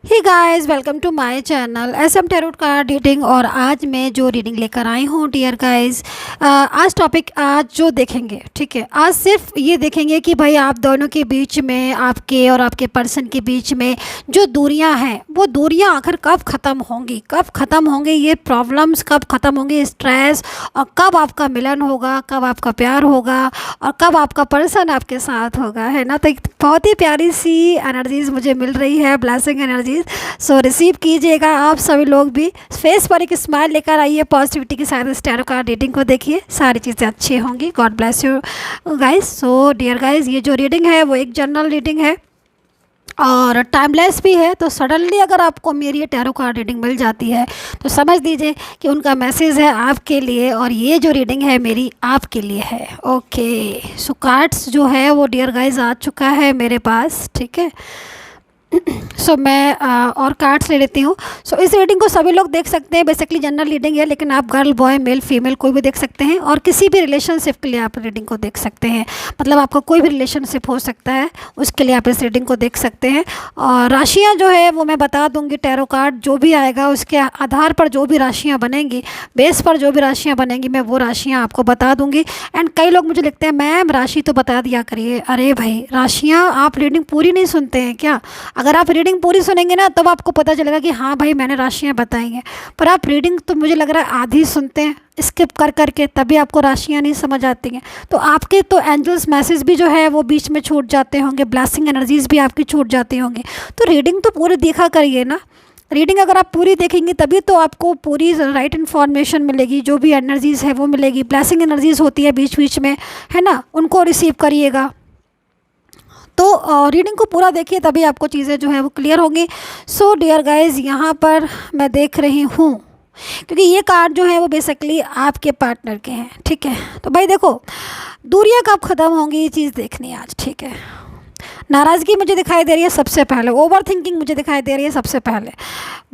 Hey guys, welcome to my channel SM tarot card reading. और आज मैं जो रीडिंग लेकर आई हूँ डियर गाइस, आज टॉपिक आज जो देखेंगे, ठीक है, आज सिर्फ ये देखेंगे कि भाई आप दोनों के बीच में, आपके और आपके पर्सन के बीच में जो दूरियां हैं वो दूरियां आखिर कब ख़त्म होंगी, कब ख़त्म होंगे ये प्रॉब्लम्स, कब ख़त्म होंगे स्ट्रेस, और कब आपका मिलन होगा, कब आपका प्यार होगा और कब आपका पर्सन आपके साथ होगा, है ना। तो एक बहुत ही प्यारी सी एनर्जीज मुझे मिल रही है, ब्लेसिंग एनर्जीज। सो रिसीव कीजिएगा आप सभी लोग भी। फेस पर एक स्माइल लेकर आइए, पॉजिटिविटी के साथ इस टैरो कार्ड रीडिंग को देखिए, सारी चीज़ें अच्छी होंगी। God bless you guys. So dear guys, ये जो रीडिंग है वो एक जनरल रीडिंग है और टाइमलेस भी है। तो सडनली अगर आपको मेरी ये टैरो कार्ड रीडिंग मिल जाती है तो समझ लीजिए कि उनका मैसेज है आपके लिए, और ये जो रीडिंग है मेरी आपके लिए है। ओके, सो कार्ड्स जो है वो डियर गाइस आ चुका है मेरे पास, ठीक है। सो मैं और कार्ड्स ले लेती हूँ। सो इस रीडिंग को सभी लोग देख सकते हैं, बेसिकली जनरल रीडिंग है, लेकिन आप गर्ल, बॉय, मेल, फीमेल कोई भी देख सकते हैं, और किसी भी रिलेशनशिप के लिए आप रीडिंग को देख सकते हैं। मतलब आपका कोई भी रिलेशनशिप हो सकता है, उसके लिए आप इस रीडिंग को देख सकते हैं। और राशियाँ जो है वो मैं बता दूँगी, टैरो कार्ड जो भी आएगा उसके आधार पर जो भी राशियाँ बनेंगी, बेस पर जो भी राशियाँ बनेंगी, मैं वो राशियाँ आपको बता दूँगी। एंड कई लोग मुझे लिखते हैं मैम राशि तो बता दिया करिए। अरे भाई, राशियाँ आप रीडिंग पूरी नहीं सुनते हैं क्या? अगर आप रीडिंग पूरी सुनेंगे ना तब आपको पता चलेगा कि हाँ भाई मैंने राशियाँ बताई हैं, पर आप रीडिंग तो मुझे लग रहा है आधी सुनते हैं स्किप कर करके, तभी आपको राशियाँ नहीं समझ आती हैं। तो आपके तो एंजल्स मैसेज भी जो है वो बीच में छूट जाते होंगे, ब्लेसिंग एनर्जीज भी आपकी छूट जाती होंगी। तो रीडिंग तो पूरी देखा करिए ना। रीडिंग अगर आप पूरी देखेंगे तभी तो आपको पूरी राइट इन्फॉर्मेशन मिलेगी, जो भी एनर्जीज़ है वो मिलेगी। ब्लेसिंग एनर्जीज़ होती है बीच बीच में, है ना, उनको रिसीव करिएगा। तो रीडिंग को पूरा देखिए तभी आपको चीज़ें जो है वो क्लियर होंगी। सो डियर गाइज, यहाँ पर मैं देख रही हूँ क्योंकि ये कार्ड जो है वो बेसिकली आपके पार्टनर के हैं, ठीक है। तो भाई देखो, दूरियां कब ख़त्म होंगी ये चीज़ देखनी है आज, ठीक है। नाराज़गी मुझे दिखाई दे रही है सबसे पहले, ओवर थिंकिंग मुझे दिखाई दे रही है सबसे पहले।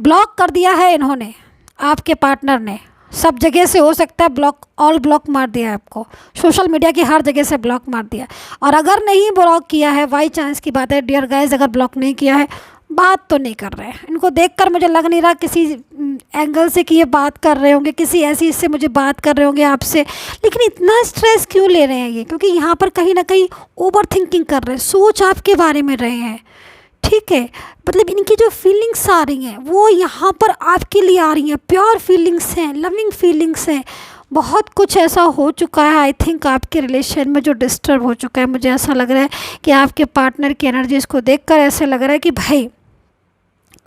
ब्लॉक कर दिया है इन्होंने, आपके पार्टनर ने सब जगह से, हो सकता है ब्लॉक, ऑल ब्लॉक मार दिया है आपको, सोशल मीडिया की हर जगह से ब्लॉक मार दिया। और अगर नहीं ब्लॉक किया है, बाई चांस की बात है डियर गाइस, अगर ब्लॉक नहीं किया है, बात तो नहीं कर रहे हैं। इनको देखकर मुझे लग नहीं रहा किसी एंगल से कि ये बात कर रहे होंगे, किसी ऐसी इससे मुझे बात कर रहे होंगे आपसे। लेकिन इतना स्ट्रेस क्यों ले रहे हैं ये? क्योंकि यहाँ पर कहीं ना कहीं ओवर थिंकिंग कर रहे हैं, सोच आपके बारे में रहे हैं, ठीक है। मतलब इनकी जो फीलिंग्स आ रही हैं वो यहाँ पर आपके लिए आ रही हैं, प्योर फीलिंग्स हैं, लविंग फीलिंग्स हैं। बहुत कुछ ऐसा हो चुका है आई थिंक आपके रिलेशन में जो डिस्टर्ब हो चुका है। मुझे ऐसा लग रहा है कि आपके पार्टनर की एनर्जीज़ को देखकर ऐसे लग रहा है कि भाई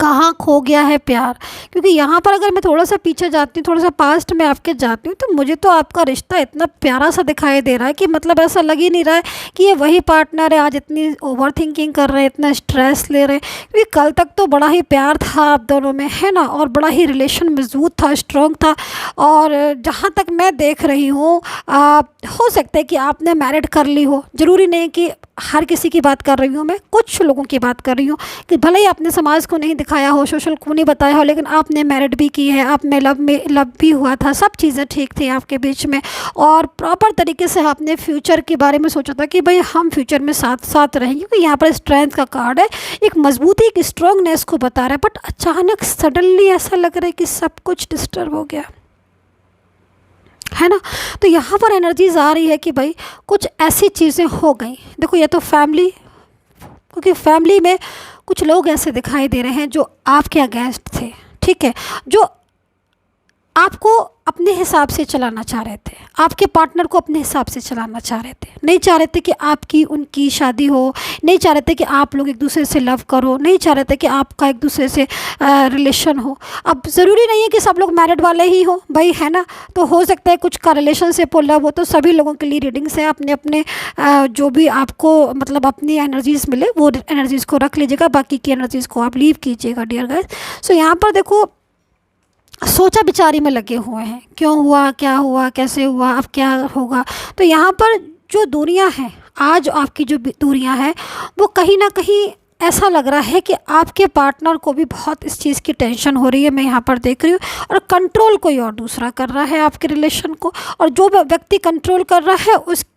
कहाँ खो गया है प्यार। क्योंकि यहाँ पर अगर मैं थोड़ा सा पीछे जाती हूँ, थोड़ा सा पास्ट में आपके जाती हूँ, तो मुझे तो आपका रिश्ता इतना प्यारा सा दिखाई दे रहा है कि मतलब ऐसा लग ही नहीं रहा है कि ये वही पार्टनर है आज इतनी ओवर थिंकिंग कर रहे हैं, इतना स्ट्रेस ले रहे हैं। क्योंकि कल तक तो बड़ा ही प्यार था आप दोनों में, है ना, और बड़ा ही रिलेशन मजबूत था, स्ट्रॉन्ग था। और जहाँ तक मैं देख रही हूँ, हो सकता है कि आपने मैरिड कर ली हो, ज़रूरी नहीं कि हर किसी की बात कर रही हूँ मैं, कुछ लोगों की बात कर रही हूँ कि भले ही आपने समाज को नहीं दिखाया हो, सोशल को नहीं बताया हो, लेकिन आपने मैरिड भी की है, आप में लव भी हुआ था, सब चीज़ें ठीक थी आपके बीच में। और प्रॉपर तरीके से आपने फ्यूचर के बारे में सोचा था कि भाई हम फ्यूचर में साथ साथ रहेंगे। क्योंकि यहाँ पर स्ट्रेंथ का कार्ड है, एक मजबूती, एक स्ट्रॉन्गनेस को बता रहा है। बट अचानक सडनली ऐसा लग रहा है कि सब कुछ डिस्टर्ब हो गया, है ना। तो यहाँ पर एनर्जीज आ रही है कि भाई कुछ ऐसी चीज़ें हो गई। देखो, ये तो फैमिली, क्योंकि फैमिली में कुछ लोग ऐसे दिखाई दे रहे हैं जो आपके अगेंस्ट थे, ठीक है, जो आपको अपने हिसाब से चलाना चाह रहे थे, आपके पार्टनर को अपने हिसाब से चलाना चाह रहे थे, नहीं चाह रहे थे कि आपकी उनकी शादी हो, नहीं चाह रहे थे कि आप लोग एक दूसरे से लव करो, नहीं चाह रहे थे कि आपका एक दूसरे से रिलेशन हो। अब ज़रूरी नहीं है कि सब लोग मैरिड वाले ही हो भाई, है ना। तो हो सकता है कुछ का रिलेशनशिप हो, लव हो। तो सभी लोगों के लिए रीडिंग्स है, अपने अपने जो भी आपको मतलब अपनी एनर्जीज़ मिले वो एनर्जीज़ को रख लीजिएगा, बाकी की एनर्जीज़ को आप लीव कीजिएगा डियर गाइस। सो यहाँ पर देखो, सोचा बिचारी में लगे हुए हैं, क्यों हुआ, क्या हुआ, कैसे हुआ, अब क्या होगा। तो यहाँ पर जो दूरियां हैं, आज आपकी जो दूरियां हैं वो कहीं ना कहीं ऐसा लग रहा है कि आपके पार्टनर को भी बहुत इस चीज़ की टेंशन हो रही है, मैं यहाँ पर देख रही हूँ। और कंट्रोल कोई और दूसरा कर रहा है आपके रिलेशन को, और जो व्यक्ति कंट्रोल कर रहा है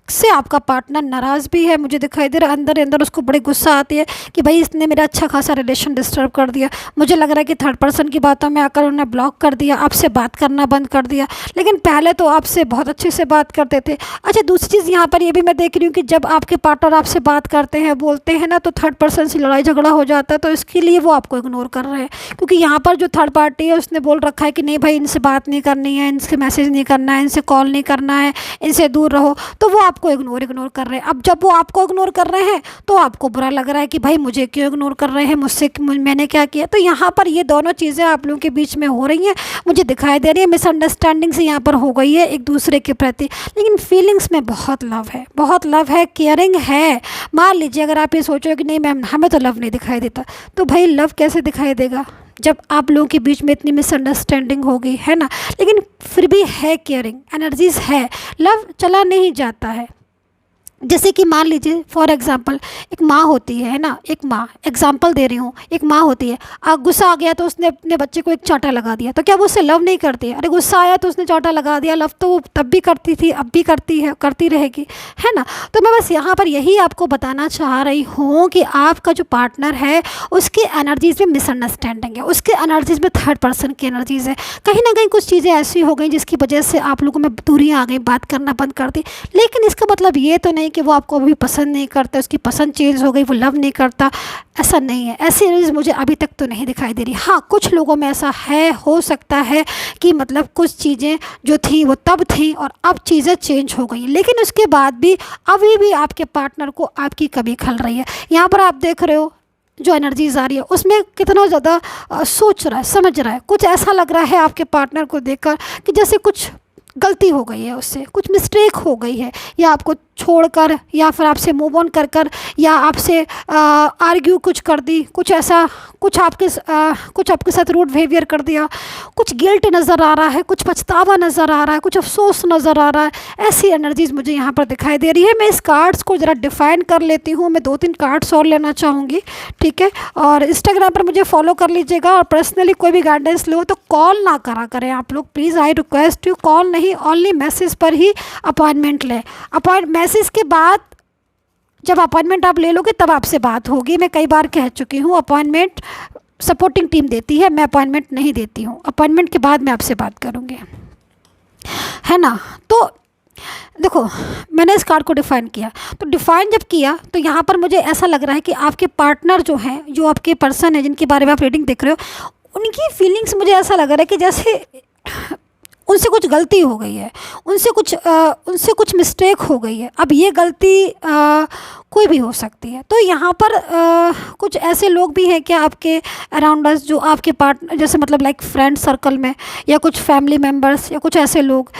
से आपका पार्टनर नाराज़ भी है, मुझे दिखाई दे रहा है अंदर ही अंदर उसको बड़ी गुस्सा आती है कि भाई इसने मेरा अच्छा खासा रिलेशन डिस्टर्ब कर दिया। मुझे लग रहा है कि थर्ड पर्सन की बातों में आकर उन्होंने ब्लॉक कर दिया, आपसे बात करना बंद कर दिया, लेकिन पहले तो आपसे बहुत अच्छे से बात करते थे। अच्छा, दूसरी चीज़ यहाँ पर ये भी मैं देख रही हूँ कि जब आपके पार्टनर आपसे बात करते हैं, बोलते हैं ना, तो थर्ड पर्सन से लड़ाई झगड़ा हो जाता है, तो इसके लिए वो आपको इग्नोर कर रहे हैं, क्योंकि यहाँ पर जो थर्ड पार्टी है उसने बोल रखा है कि नहीं भाई इनसे बात नहीं करनी है, इनसे मैसेज नहीं करना है, इनसे कॉल नहीं करना है, इनसे दूर रहो, तो वो आपको इग्नोर कर रहे हैं। अब जब वो आपको इग्नोर कर रहे हैं तो आपको बुरा लग रहा है कि भाई मुझे क्यों इग्नोर कर रहे हैं, मैंने क्या किया। तो यहाँ पर ये दोनों चीज़ें आप लोगों के बीच में हो रही हैं, मुझे दिखाई दे रही है मिसअंडरस्टैंडिंग से यहाँ पर हो गई है एक दूसरे के प्रति, लेकिन फीलिंग्स में बहुत लव है, बहुत लव है, केयरिंग है। मान लीजिए अगर आप ये सोचो कि नहीं मैम हमें तो लव नहीं दिखाई देता, तो भाई लव कैसे दिखाई देगा जब आप लोगों के बीच में इतनी मिसअंडरस्टैंडिंग हो गई है ना। लेकिन फिर भी है केयरिंग, एनर्जीज है, लव चला नहीं जाता है। जैसे कि मान लीजिए फॉर एग्जांपल एक माँ होती है ना, एक माँ, एग्जांपल दे रही हूँ, एक माँ होती है, गुस्सा आ गया तो उसने अपने बच्चे को एक चांटा लगा दिया, तो क्या वो उससे लव नहीं करती है? अरे गुस्सा आया तो उसने चांटा लगा दिया, लव तो वो तब भी करती थी, अब भी करती है, करती रहेगी, है ना। तो मैं बस यहाँ पर यही आपको बताना चाह रही हूँ कि आपका जो पार्टनर है उसके एनर्जीज़ में मिसअंडरस्टैंडिंग है, उसके एनर्जीज़ में थर्ड पर्सन की एनर्जीज़ है। कहीं ना कहीं कुछ चीज़ें ऐसी हो गई जिसकी वजह से आप लोगों में दूरियाँ आ गई, बात करना बंद कर दी, लेकिन इसका मतलब ये तो नहीं कि वो आपको अभी पसंद नहीं करता, उसकी पसंद चेंज हो गई, वो लव नहीं करता, ऐसा नहीं है। ऐसी एनर्जीज मुझे अभी तक तो नहीं दिखाई दे रही। हाँ, कुछ लोगों में ऐसा है, हो सकता है कि मतलब कुछ चीज़ें जो थी वो तब थी और अब चीज़ें चेंज हो गई, लेकिन उसके बाद भी अभी भी आपके पार्टनर को आपकी कमी खल रही है। यहाँ पर आप देख रहे हो जो एनर्जीज आ रही है उसमें कितना ज़्यादा सोच रहा है, समझ रहा है, कुछ ऐसा लग रहा है आपके पार्टनर को देखकर कि जैसे कुछ गलती हो गई है, उससे कुछ मिस्टेक हो गई है, या आपको छोड़कर या फिर आपसे मूव ऑन कर कर या आपसे आर्ग्यू कुछ कर दी, कुछ ऐसा, कुछ आपके साथ रूड बिहेवियर कर दिया, कुछ गिल्ट नज़र आ रहा है, कुछ पछतावा नज़र आ रहा है, कुछ अफसोस नज़र आ रहा है। ऐसी एनर्जीज़ मुझे यहाँ पर दिखाई दे रही है। मैं इस कार्ड्स को ज़रा डिफ़ाइन कर लेती हूँ, मैं 2-3 कार्ड्स और लेना चाहूँगी, ठीक है। और इंस्टाग्राम पर मुझे फॉलो कर लीजिएगा, और पर्सनली कोई भी गाइडेंस लो तो कॉल ना करा करें आप लोग, please I request you, call नहीं, ओनली मैसेज पर ही अपॉइंटमेंट लें। मैसेज के बाद जब अपॉइंटमेंट आप ले लोगे तब आपसे बात होगी। मैं कई बार कह चुकी हूँ अपॉइंटमेंट सपोर्टिंग टीम देती है, मैं अपॉइंटमेंट नहीं देती हूँ, अपॉइंटमेंट के बाद मैं आपसे बात करूँगी, है ना। तो देखो मैंने इस कार्ड को डिफ़ाइन किया, तो डिफ़ाइन जब किया तो यहाँ पर मुझे ऐसा लग रहा है कि आपके पार्टनर जो हैं, जो आपके पर्सन है जिनके बारे में आप रीडिंग देख रहे हो, उनकी फीलिंग्स मुझे ऐसा लग रहा है कि जैसे उनसे कुछ गलती हो गई है, उनसे कुछ मिस्टेक हो गई है। अब ये गलती कोई भी हो सकती है। तो यहाँ पर कुछ ऐसे लोग भी हैं क्या आपके अराउंड अस, जो आपके पार्टनर, जैसे मतलब लाइक फ्रेंड सर्कल में, या कुछ फैमिली मेम्बर्स, या कुछ ऐसे लोग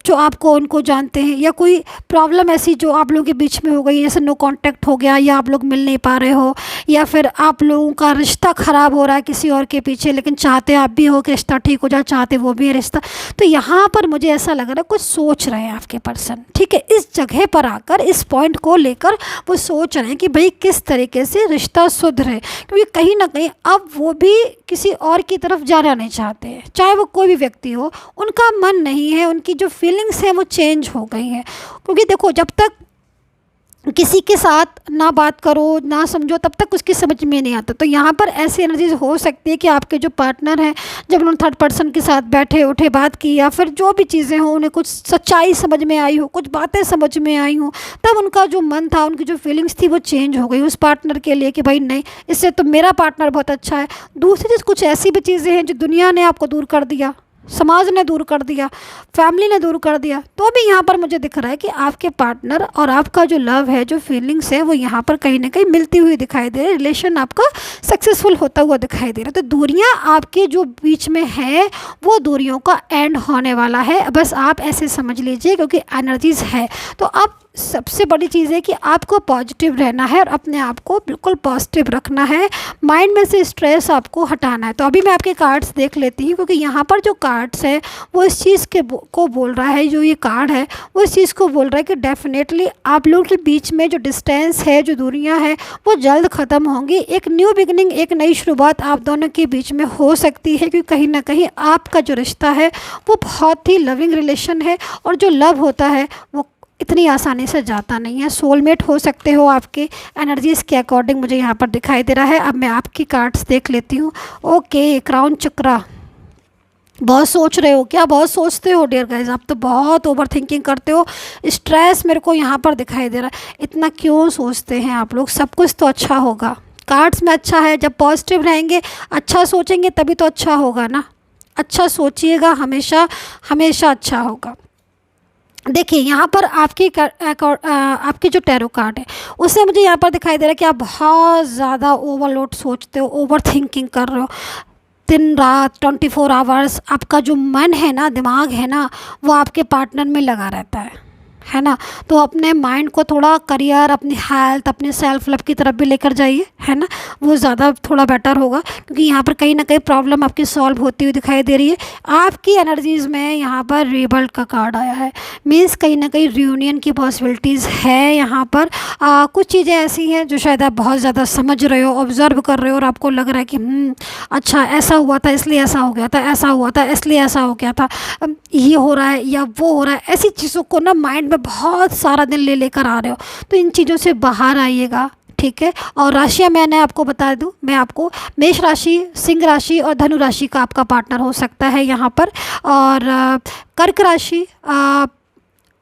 जो आपको उनको जानते हैं, या कोई प्रॉब्लम ऐसी जो आप लोगों के बीच में हो गई, जैसे नो कांटेक्ट हो गया, या आप लोग मिल नहीं पा रहे हो, या फिर आप लोगों का रिश्ता ख़राब हो रहा है किसी और के पीछे, लेकिन चाहते आप भी हो कि रिश्ता ठीक हो जाए, चाहते वो भी है रिश्ता। तो यहाँ पर मुझे ऐसा लग रहा है कुछ सोच रहे हैं आपके पर्सन, ठीक है। इस जगह पर आकर, इस पॉइंट को लेकर वो सोच रहे हैं कि भाई किस तरीके से रिश्ता सुधरे, क्योंकि कहीं ना कहीं अब वो भी किसी और की तरफ जाना नहीं चाहते हैं, चाहे वो कोई भी व्यक्ति हो, उनका मन नहीं है, उनकी जो फीलिंग्स हैं वो चेंज हो गई हैं। क्योंकि देखो जब तक किसी के साथ ना बात करो, ना समझो, तब तक उसकी समझ में नहीं आता। तो यहाँ पर ऐसी एनर्जीज हो सकती है कि आपके जो पार्टनर हैं, जब उन्होंने थर्ड पर्सन के साथ बैठे उठे बात की, या फिर जो भी चीज़ें हों, उन्हें कुछ सच्चाई समझ में आई हो, कुछ बातें समझ में आई हों, तब उनका जो मन था, उनकी जो फीलिंग्स थी वो चेंज हो गई उस पार्टनर के लिए कि भाई नहीं, इससे तो मेरा पार्टनर बहुत अच्छा है। दूसरी चीज़, कुछ ऐसी भी चीज़ें हैं जो दुनिया ने आपको दूर कर दिया, समाज ने दूर कर दिया, फैमिली ने दूर कर दिया, तो भी यहाँ पर मुझे दिख रहा है कि आपके पार्टनर और आपका जो लव है, जो फीलिंग्स है, वो यहाँ पर कहीं ना कहीं मिलती हुई दिखाई दे रही है, रिलेशन आपका सक्सेसफुल होता हुआ दिखाई दे रहा है। तो दूरियाँ आपके जो बीच में है वो दूरियों का एंड होने वाला है, बस आप ऐसे समझ लीजिए, क्योंकि एनर्जीज़ है। तो अब सबसे बड़ी चीज़ है कि आपको पॉजिटिव रहना है और अपने आप को बिल्कुल पॉजिटिव रखना है, माइंड में से स्ट्रेस आपको हटाना है। तो अभी मैं आपके कार्ड्स देख लेती हूँ, क्योंकि यहाँ पर जो कार्ड्स है वो इस चीज़ को बोल रहा है, जो ये कार्ड है वो इस चीज़ को बोल रहा है कि डेफिनेटली आप लोगों के बीच में जो डिस्टेंस है, जो दूरियाँ हैं, वो जल्द ख़त्म होंगी। एक न्यू बिगनिंग, एक नई शुरुआत आप दोनों के बीच में हो सकती है, क्योंकि कहीं ना कहीं आपका जो रिश्ता है वो बहुत ही लविंग रिलेशन है, और जो लव होता है वो इतनी आसानी से जाता नहीं है। सोलमेट हो सकते हो आपके एनर्जीज़ के अकॉर्डिंग, मुझे यहाँ पर दिखाई दे रहा है। अब मैं आपकी कार्ड्स देख लेती हूँ। ओके, क्राउन चक्रा। बहुत सोच रहे हो क्या? बहुत सोचते हो डियर गाइस, आप तो बहुत ओवर थिंकिंग करते हो। स्ट्रेस मेरे को यहाँ पर दिखाई दे रहा है। इतना क्यों सोचते हैं आप लोग? सब कुछ तो अच्छा होगा। कार्ड्स में अच्छा है, जब पॉजिटिव रहेंगे, अच्छा सोचेंगे तभी तो अच्छा होगा ना। अच्छा सोचिएगा, हमेशा हमेशा अच्छा होगा। देखिए यहाँ पर आपकी जो टैरो कार्ड है उससे मुझे यहाँ पर दिखाई दे रहा है कि आप बहुत ज़्यादा ओवरलोड सोचते हो, ओवर थिंकिंग कर रहे हो। दिन रात 24 आवर्स आपका जो मन है ना, दिमाग है ना, वो आपके पार्टनर में लगा रहता है ना। तो अपने माइंड को थोड़ा करियर, अपनी हेल्थ, अपने सेल्फ लव की तरफ भी लेकर जाइए, है ना। वो ज़्यादा थोड़ा बेटर होगा, क्योंकि यहाँ पर कहीं ना कहीं प्रॉब्लम आपकी सॉल्व होती हुई दिखाई दे रही है। आपकी एनर्जीज़ में यहाँ पर रिबल्ट का कार्ड आया है, मीन्स कहीं ना कहीं रियूनियन की पॉसिबिलिटीज़ है। यहाँ पर कुछ चीज़ें ऐसी हैं जो शायद आप बहुत ज़्यादा समझ रहे हो, ऑब्ज़र्व कर रहे हो, और आपको लग रहा है कि अच्छा ऐसा हुआ था इसलिए ऐसा हो गया था, ऐसा हुआ था इसलिए ऐसा हो गया था, ये हो रहा है या वो हो रहा है। ऐसी चीज़ों को ना माइंड में बहुत सारा दिन लेकर आ रहे हो, तो इन चीज़ों से बाहर आइएगा, ठीक है। और राशियाँ मैंने आपको बता दूं, मैं आपको मेष राशि, सिंह राशि और धनु राशि का आपका पार्टनर हो सकता है यहाँ पर। और कर्क राशि,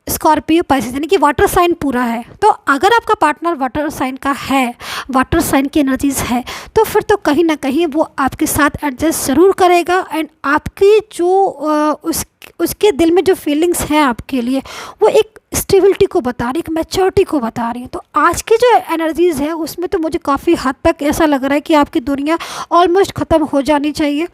स्कॉर्पियो, पाइसेस, यानी कि वाटर साइन पूरा है। तो अगर आपका पार्टनर वाटर साइन का है, वाटर साइन की एनर्जीज है, तो फिर तो कहीं ना कहीं वो आपके साथ एडजस्ट ज़रूर करेगा। एंड आपकी जो उसके दिल में जो फीलिंग्स हैं आपके लिए, वो एक स्टेबिलिटी को बता रही है, एक मैच्योरिटी को बता रही है। तो आज की जो एनर्जीज़ है उसमें तो मुझे काफ़ी हद तक ऐसा लग रहा है कि आपकी दुनिया ऑलमोस्ट ख़त्म हो जानी चाहिए।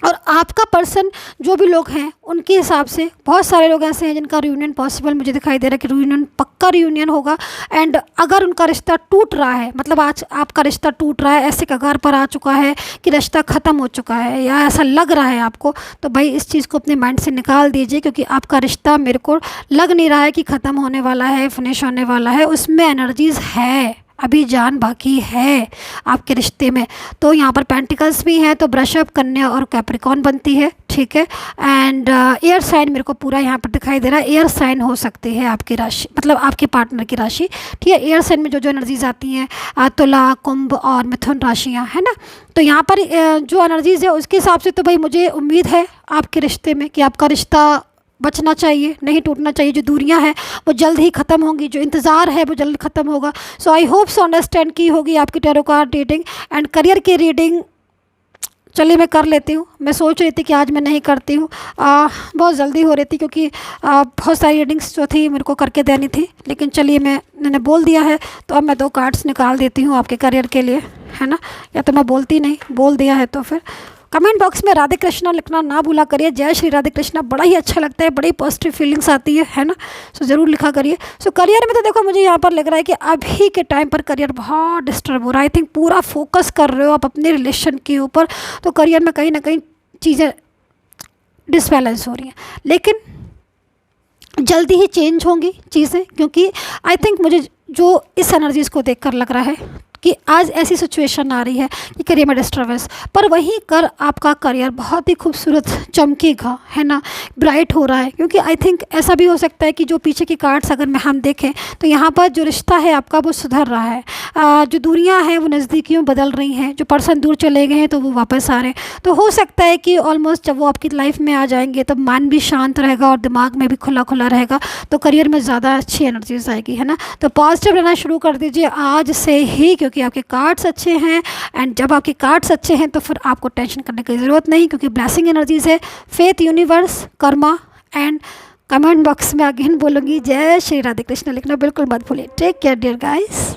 और आपका पर्सन, जो भी लोग हैं उनके हिसाब से बहुत सारे लोग ऐसे हैं जिनका रियूनियन पॉसिबल मुझे दिखाई दे रहा है कि रियूनियन, पक्का रियूनियन होगा। एंड अगर उनका रिश्ता टूट रहा है, मतलब आज आपका रिश्ता टूट रहा है, ऐसे कगार पर आ चुका है कि रिश्ता ख़त्म हो चुका है, या ऐसा लग रहा है आपको, तो भाई इस चीज़ को अपने माइंड से निकाल दीजिए, क्योंकि आपका रिश्ता मेरे को लग नहीं रहा है कि ख़त्म होने वाला है, फिनिश होने वाला है। उसमें एनर्जीज़ है, अभी जान बाकी है आपके रिश्ते में। तो यहाँ पर पेंटिकल्स भी हैं, तो ब्रशअप, कन्या और कैप्रिकॉन बनती है, ठीक है। एंड एयर साइन मेरे को पूरा यहाँ पर दिखाई दे रहा है। एयर साइन हो सकती है आपकी राशि, मतलब आपके पार्टनर की राशि, ठीक है। एयर साइन में जो जो एनर्जीज आती हैं, तुला, कुंभ और मिथुन राशियाँ, है ना। तो यहाँ पर जो एनर्जीज है उसके हिसाब से तो भाई मुझे उम्मीद है आपके रिश्ते में कि आपका रिश्ता बचना चाहिए, नहीं टूटना चाहिए। जो दूरियां हैं वो जल्द ही ख़त्म होंगी, जो इंतज़ार है वो जल्द ख़त्म होगा। सो आई होप सो अंडरस्टैंड की होगी आपकी tarot card reading. And career की रीडिंग चलिए मैं कर लेती हूँ। मैं सोच रही थी कि आज मैं नहीं करती हूँ, बहुत जल्दी हो रही थी, क्योंकि बहुत सारी रीडिंग्स जो थी मेरे को करके देनी थी। लेकिन चलिए, मैंने बोल दिया है तो अब मैं 2 कार्ड्स निकाल देती हूँ आपके करियर के लिए, है ना। या तो मैं बोलती नहीं, बोल दिया है तो फिर कमेंट बॉक्स में राधे कृष्णा लिखना ना भूला करिए। जय श्री राधे कृष्णा, बड़ा ही अच्छा लगता है, बड़ी पॉजिटिव फीलिंग्स आती है ना। सो ज़रूर लिखा करिए। सो करियर में तो देखो मुझे यहाँ पर लग रहा है कि अभी के टाइम पर करियर बहुत डिस्टर्ब हो रहा है। आई थिंक पूरा फोकस कर रहे हो आप अपने रिलेशन के ऊपर, तो करियर में कहीं ना कहीं चीज़ें डिसबैलेंस हो रही हैं, लेकिन जल्दी ही चेंज होंगी चीज़ें, क्योंकि आई थिंक मुझे जो इस एनर्जीज़ को देखकर लग रहा है कि आज ऐसी सिचुएशन आ रही है कि करियर में डिस्टर्बेंस, पर वहीं कर आपका करियर बहुत ही खूबसूरत चमकेगा, है ना, ब्राइट हो रहा है। क्योंकि आई थिंक ऐसा भी हो सकता है कि जो पीछे की कार्ड्स अगर हम देखें तो यहाँ पर जो रिश्ता है आपका वो सुधर रहा है, जो दूरियाँ हैं वो नज़दीकियों बदल रही हैं, जो पर्सन दूर चले गए हैं तो वो वापस आ रहे हैं। तो हो सकता है कि ऑलमोस्ट जब वो आपकी लाइफ में आ जाएंगे तब मन भी शांत रहेगा और दिमाग में भी खुला खुला रहेगा, तो करियर में ज़्यादा अच्छी एनर्जीज आएगी, है ना। तो पॉजिटिव रहना शुरू कर दीजिए आज से ही, क्योंकि आपके कार्ड्स अच्छे हैं। एंड जब आपके कार्ड्स अच्छे हैं तो फिर आपको टेंशन करने की ज़रूरत नहीं, क्योंकि ब्लेसिंग एनर्जीज है, faith, universe, karma. And comment box में अगेन बोलूँगी जय श्री राधे कृष्ण लिखना बिल्कुल मत भूलिए। Take care dear guys.